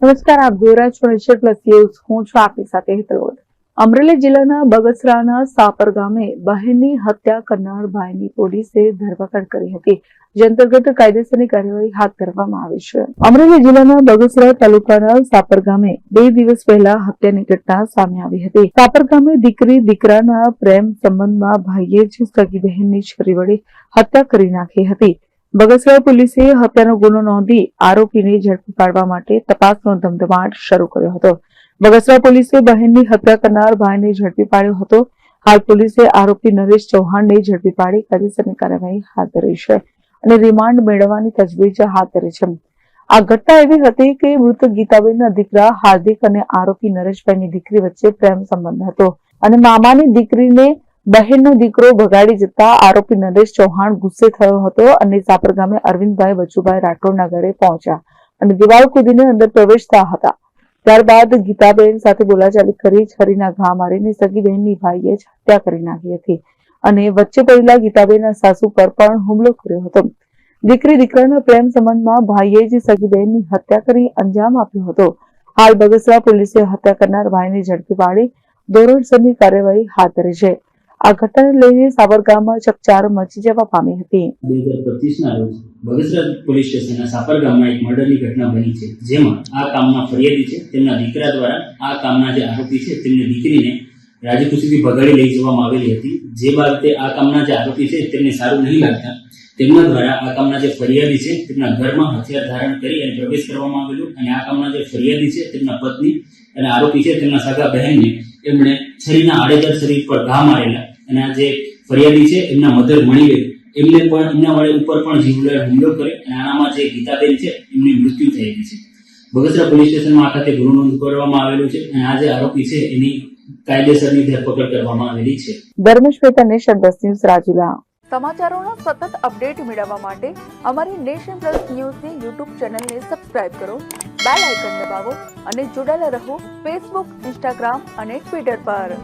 નમસ્કાર, આપ જોઈ રહ્યા છો નેશન પ્લસ ન્યૂઝ. હું છું આપની સાથે હેતલ. અમરેલી જિલ્લાના બગસરાના સાપર ગામે બહેનની હત્યા કરનાર ભાઈની પોલીસે ધરપકડ કરી હતી, જે અંતર્ગત કાયદેસરની કાર્યવાહી હાથ ધરવામાં આવી છે. અમરેલી જિલ્લાના બગસરા તાલુકાના સાપર ગામે 2 દિવસ પહેલા હત્યાની ઘટના સામે આવી હતી. સાપર ગામે દીકરી દીકરાના પ્રેમ સંબંધમાં ભાઈએ જ સગી બહેનની છરી વડે હત્યા કરી નાખી હતી. બગસરા પોલીસે હત્યાનો ગુનો નોંધી આરોપીને ઝડપી પાડવા માટે તપાસનો ધમધમાટ શરૂ કર્યો હતો. બગસરા પોલીસે બહેનની હત્યા કરનાર ભાઈને ઝડપી પાડ્યો હતો. હાલ પોલીસે આરોપી નરેશ ચૌહાણને ઝડપી પાડી કાયદેસરની કાર્યવાહી હાથ ધરી છે અને રિમાન્ડ મેળવવાની તજવીજ હાથ ધરી છે. આ ઘટના એવી હતી કે મૃતક ગીતાબેનના દીકરા હાર્દિક અને આરોપી નરેશભાઈની દીકરી વચ્ચે પ્રેમ સંબંધ હતો અને મામાની દીકરીને બહેનનો દીકરો ભગાડી જતા આરોપી નરેશ ચૌહાણ ગુસ્સે થયો હતો અને સાપર ગામે અરવિંદભાઈ બચુભાઈ રાઠોડના ઘરે પહોંચ્યા અને દિવાલ કૂદીને અંદર પ્રવેશતા હતા. ત્યારબાદ ગીતાબેન સાથે બોલાચાલી કરી છરીના ઘા મારીને સગી બહેનની ભાઈએ જ હત્યા કરી નાખી હતી અને વચ્ચે પડેલા ગીતાબેનના સાસુ પર પણ હુમલો કર્યો હતો. દીકરી દીકરાના પ્રેમ સંબંધમાં ભાઈએ જ સગી બહેનની હત્યા કરી અંજામ આપ્યો હતો. હાલ બગસરા પોલીસે હત્યા કરનાર ભાઈને ઝડપી પાડી ધોરણસરની કાર્યવાહી હાથ ધરી છે. આ ઘટનાને લઈને સાબર ગામમાં ચકચાર મચી જવા પામી હતી. 2025 ના રોજ બગસરા પોલીસ સ્ટેશનના સાપર ગામમાં એક મર્ડરની ઘટના બની છે, જેમાં આ કામના ફરિયાદી છે તેમના દીકરા દ્વારા આ કામના જે આરોપી છે તેમની દીકરીને રાજીપુર સુધી ભગાડી લઈ જવામાં આવેલી હતી. જે બાબતે આ કામના જે આરોપી છે તેમને સારું નહીં લાગતા તેમના દ્વારા આ કામના જે ફરિયાદી છે તેમના ઘરમાં હથિયાર ધારણ કરી અને પ્રવેશ કરવામાં આવેલો અને આ કામના જે ફરિયાદી છે તેમના પત્ની અને આરોપી છે તેમના સગા બહેનને એમણે છરીના આડેધડ શરીર પર ઘા મારેલા અને આ જે ફરિયાદી છે એમના મધર મણીબેન એમને પણ એમના વડે ઉપર પણ જીવલેણ હુમલો કર્યો અને આનામાં જે ગીતાબેન છે એમની મૃત્યુ થયેલી છે. બગસરા પોલીસ સ્ટેશનમાં આ ખાતે ગુનો નોંધ કરવામાં આવેલો છે અને આ જે આરોપી છે એની કાયદેસરની ધરપકડ કરવામાં આવેલી છે. Dharmesh Mehta, nation plus news, Rajula. સમાચારોના સતત અપડેટ મેળવવા માટે અમારી નેશન પ્લસ ન્યૂઝની યુટ્યુબ ચેનલને સબસ્ક્રાઇબ કરો, બેલ આઇકન દબાવો અને જોડાયેલા રહો ફેસબુક, ઇન્સ્ટાગ્રામ અને ટ્વિટર પર.